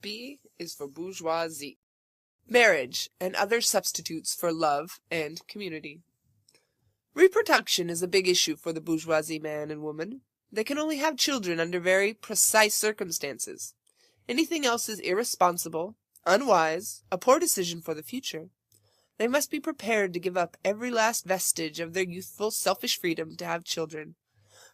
B is for bourgeoisie. Marriage and other substitutes for love and community. Reproduction is a big issue for the bourgeoisie man and woman. They can only have children under very precise circumstances. Anything else is irresponsible, unwise, a poor decision for the future. They must be prepared to give up every last vestige of their youthful, selfish freedom to have children.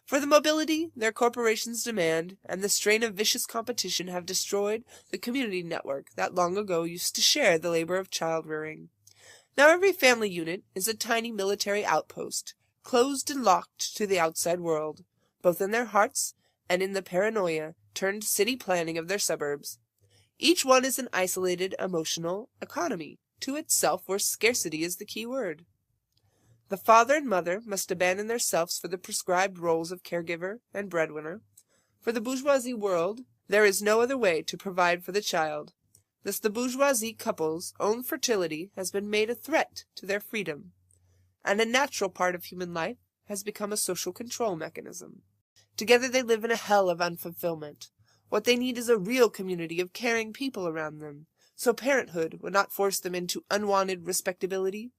For the mobility their corporations demand and the strain of vicious competition have destroyed the community network that long ago used to share the labor of child-rearing. Now every family unit is a tiny military outpost, closed and locked to the outside world, both in their hearts and in the paranoia-turned city planning of their suburbs. Each one is an isolated emotional economy, to itself where scarcity is the key word. The father and mother must abandon themselves for the prescribed roles of caregiver and breadwinner. For the bourgeoisie world, there is no other way to provide for the child. Thus the bourgeoisie couple's own fertility has been made a threat to their freedom, and a natural part of human life has become a social control mechanism. Together they live in a hell of unfulfillment. What they need is a real community of caring people around them, so parenthood would not force them into unwanted respectability,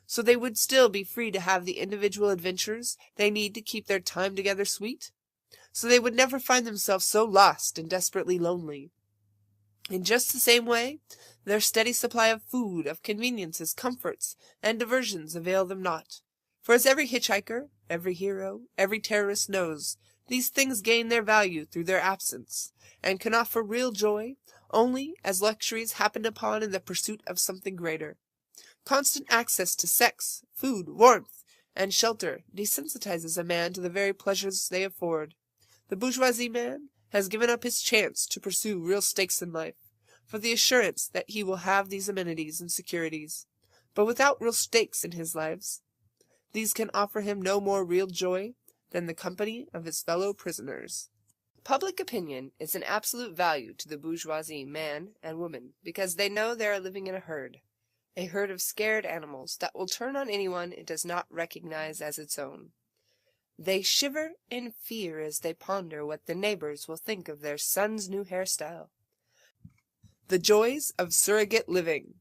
so they would still be free to have the individual adventures they need to keep their time together sweet, so they would never find themselves so lost and desperately lonely. In just the same way, their steady supply of food, of conveniences, comforts, and diversions avail them not. For as every hitchhiker, every hero, every terrorist knows, these things gain their value through their absence, and can offer real joy only as luxuries happened upon in the pursuit of something greater. Constant access to sex, food, warmth, and shelter desensitizes a man to the very pleasures they afford. The bourgeoisie man has given up his chance to pursue real stakes in life, for the assurance that he will have these amenities and securities. But without real stakes in his lives, these can offer him no more real joy than the company of his fellow prisoners. Public opinion is an absolute value to the bourgeoisie man and woman, because they know they are living in a herd of scared animals that will turn on anyone it does not recognize as its own. They shiver in fear as they ponder what the neighbors will think of their son's new hairstyle. The joys of surrogate living.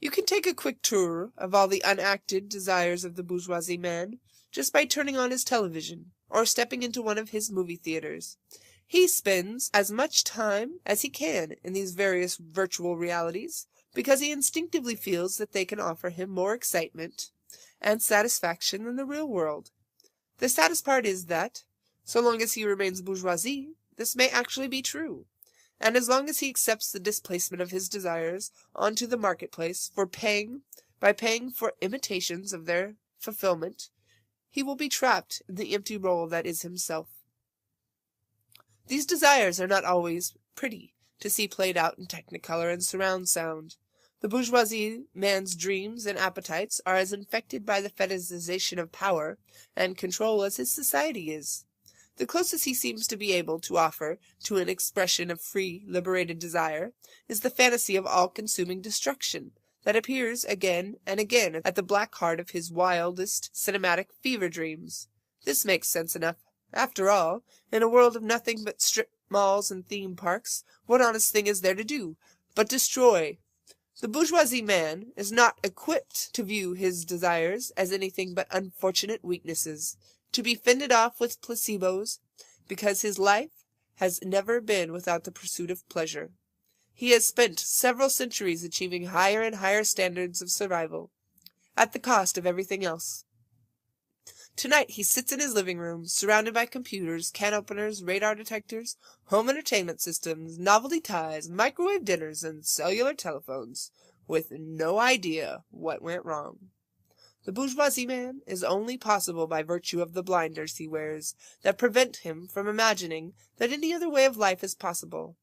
You can take a quick tour of all the unacted desires of the bourgeoisie man just by turning on his television or stepping into one of his movie theaters. He spends as much time as he can in these various virtual realities because he instinctively feels that they can offer him more excitement and satisfaction than the real world. The saddest part is that, so long as he remains bourgeoisie, this may actually be true, and as long as he accepts the displacement of his desires onto the marketplace by paying for imitations of their fulfillment, he will be trapped in the empty role that is himself. These desires are not always pretty to see played out in technicolor and surround sound. The bourgeoisie man's dreams and appetites are as infected by the fetishization of power and control as his society is. The closest he seems to be able to offer to an expression of free, liberated desire is the fantasy of all-consuming destruction that appears again and again at the black heart of his wildest cinematic fever dreams. This makes sense enough. After all, in a world of nothing but strip malls and theme parks, what honest thing is there to do but destroy? The bourgeoisie man is not equipped to view his desires as anything but unfortunate weaknesses, to be fended off with placebos, because his life has never been without the pursuit of pleasure. He has spent several centuries achieving higher and higher standards of survival, at the cost of everything else. Tonight he sits in his living room, surrounded by computers, can openers, radar detectors, home entertainment systems, novelty ties, microwave dinners, and cellular telephones, with no idea what went wrong. The bourgeoisie man is only possible by virtue of the blinders he wears that prevent him from imagining that any other way of life is possible.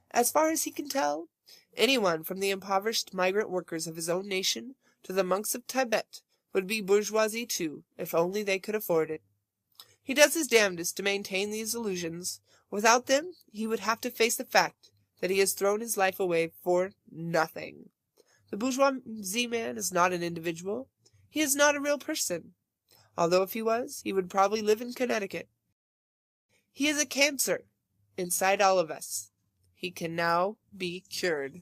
As far as he can tell, anyone from the impoverished migrant workers of his own nation to the monks of Tibet would be bourgeoisie too, if only they could afford it. He does his damnedest to maintain these illusions. Without them, he would have to face the fact that he has thrown his life away for nothing. The bourgeoisie man is not an individual. He is not a real person. Although if he was, he would probably live in Connecticut. He is a cancer inside all of us. He can now be cured.